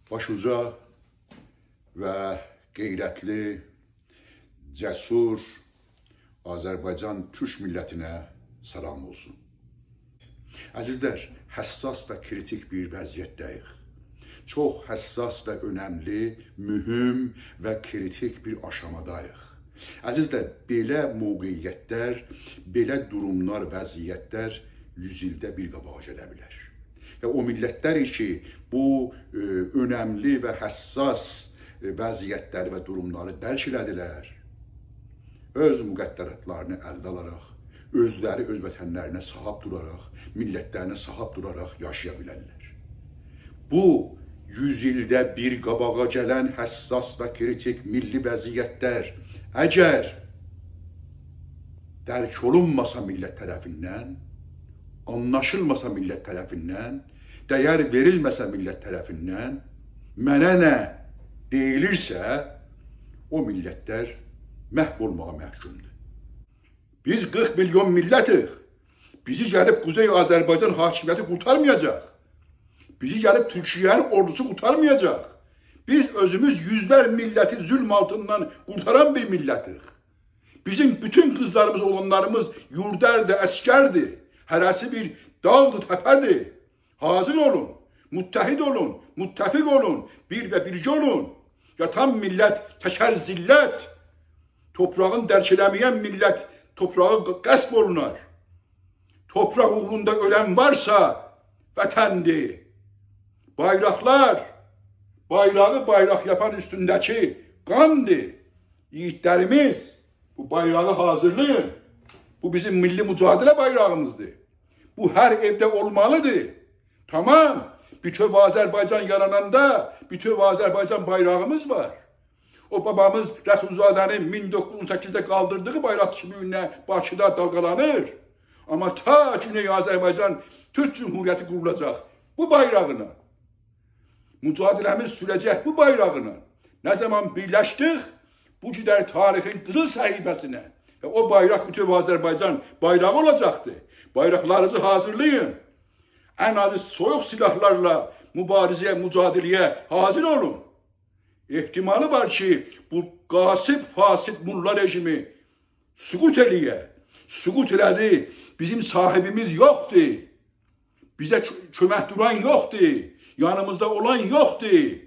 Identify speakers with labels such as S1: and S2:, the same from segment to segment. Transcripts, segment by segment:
S1: Başuca və qeyrətli, cəsur Azərbaycan Türk millətinə salam olsun. Əzizlər, həssas və kritik bir vəziyyətdəyik. Çox həssas və önəmli, mühüm və kritik bir aşamadayıq. Əzizlər, belə mövqeyiyyətlər, belə durumlar, vəziyyətlər 100 ildə bir qabağa gələ bilər. Və o millətlər ki, bu önəmli və həssas vəziyyətləri və durumları dərk elədilər, öz müqəddəratlarını əldə alaraq, özləri öz vətənlərinə sahib duraraq, millətlərinə sahib duraraq yaşaya bilərlər. Bu, 100 ildə bir qabağa gələn həssas və kritik milli vəziyyətlər əgər dərk olunmasa millət tərəfindən, anlaşılmasa millət tərəfindən, dəyər verilməsə millət tərəfindən, mənə nə deyilirsə, o millətlər məhv olmağa məhkumdur. Biz 40 milyon millətik. Bizi gəlib Quzey Azərbaycan hakimiyyəti qurtarmayacaq. Bizi gəlib Türkiyənin ordusu qurtarmayacaq. Biz özümüz yüzlər milləti zülm altından qurtaran bir millətik. Bizim bütün qızlarımız, olanlarımız yurdərdir, əskərdir. Hərəsi bir dağdır, təpədir. Hazır olun, müttəhid olun, müttəfiq olun, bir və bircə olun. Yatan millət təkər zillət, toprağın dərk eləməyən millət toprağı qəsb olunar. Topraq uğrunda ölən varsa vətəndir. Bayraqlar, bayrağı bayraq yapan üstündəki qandır. Yiğitlərimiz bu bayrağı hazırlayın. Bu bizim milli mücadilə bayrağımızdır. Bu hər evdə olmalıdır. Tamam, bütöv Azərbaycan yarananda bütöv Azərbaycan bayrağımız var. O babamız Rəsulzadənin 1918-də qaldırdığı bayraq şimiyinə Bakıda dalgalanır. Amma ta Güney Azərbaycan Türk Cumhuriyyəti qurulacaq bu bayrağına. Mücadiləmiz sürəcək bu bayrağına. Nə zaman birləşdik, bu gidər tarixin qızıl səhifəsinə. Və o bayraq bütöv Azərbaycan bayrağı olacaqdır. Bayraqlarınızı hazırlayın. Ən azı soyuq silahlarla mübarizəyə, mücadiləyə hazır olun. Ehtimalı var ki, bu qasib, fasid mulla rejimi süqut eləyə. Süqut elədi, bizim sahibimiz yoxdur. Bizə kömək duran yoxdur. Yanımızda olan yoxdur.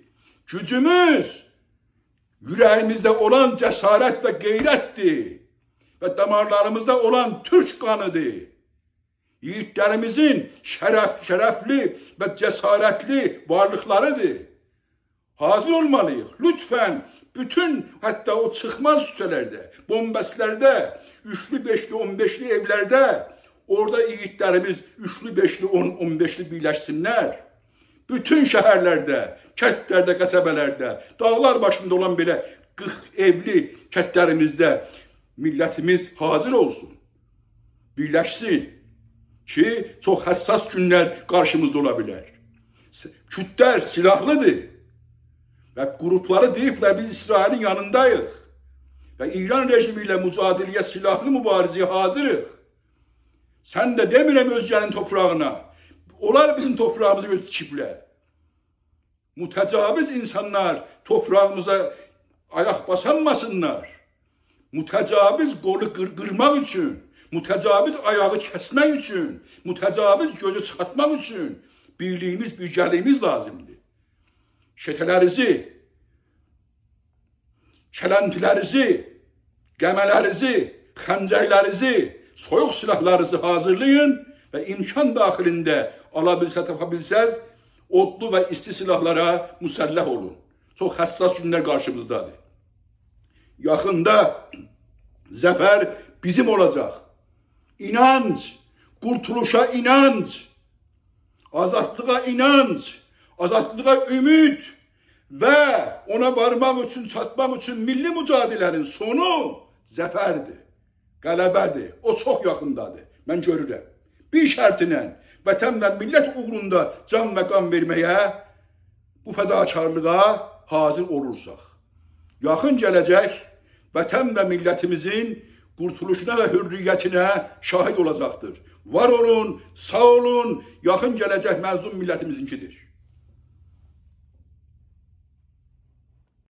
S1: Gücümüz, ürəyimizdə olan cəsarət və qeyrətdir. Və damarlarımızda olan türk qanıdır. Yiğitlərimizin şərəfli və cəsarətli varlıqlarıdır. Hazır olmalıyıq. Lütfən, bütün hətta o çıxmaz küçələrdə, bombəslərdə, 3'lü, 5'li, 15'li evlərdə, orada yiğitlərimiz 3'lü, 5'li, 10-15'li birləşsinlər. Bütün şəhərlərdə, kətlərdə, qəsəbələrdə, dağlar başında olan belə 40 evli kətlərimizdə millətimiz hazır olsun. Birləşsin ki, çox həssas günlər qarşımızda ola bilər. Kütlər silahlıdır. Və qrupları deyiblər, biz İsrailin yanındayıq. Və İran rejimi ilə mücadiləyə, silahlı mübarizəyə hazırıq. Sən də demirəm özgənin toprağına. Onlar bizim toprağımızı göz çiplər. Mütəcaviz insanlar toprağımıza ayaq basanmasınlar. Mütəcaviz qolu qırmaq üçün, mütəcaviz ayağı kəsmək üçün, mütəcaviz gözü çıxartmaq üçün birliyimiz, birgəliyimiz lazımdır. Şətələrinizi, kələntilərinizi, qəmələrinizi, xəncərlərinizi, soyuq silahlarınızı hazırlayın və imkan daxilində ala bilsə, tapa bilsəz, odlu və isti silahlara müsəlləh olun. Çox həssas günlər qarşımızdadır. Yaxında zəfər bizim olacaq. İnanc, qurtuluşa inanc, azadlığa inanc, azadlığa ümid və ona varmaq üçün, çatmaq üçün milli mücadilənin sonu zəfərdir, qələbədir. O çox yaxındadır, mən görürəm. Bir şərtinlə vətən və millət uğrunda can və qan verməyə, bu fədakarlığa hazır olursaq. Yaxın gələcək vətən və millətimizin qurtuluşuna və hürriyyətinə şahid olacaqdır. Var olun, sağ olun, yaxın gələcək məzlum millətimizinkidir.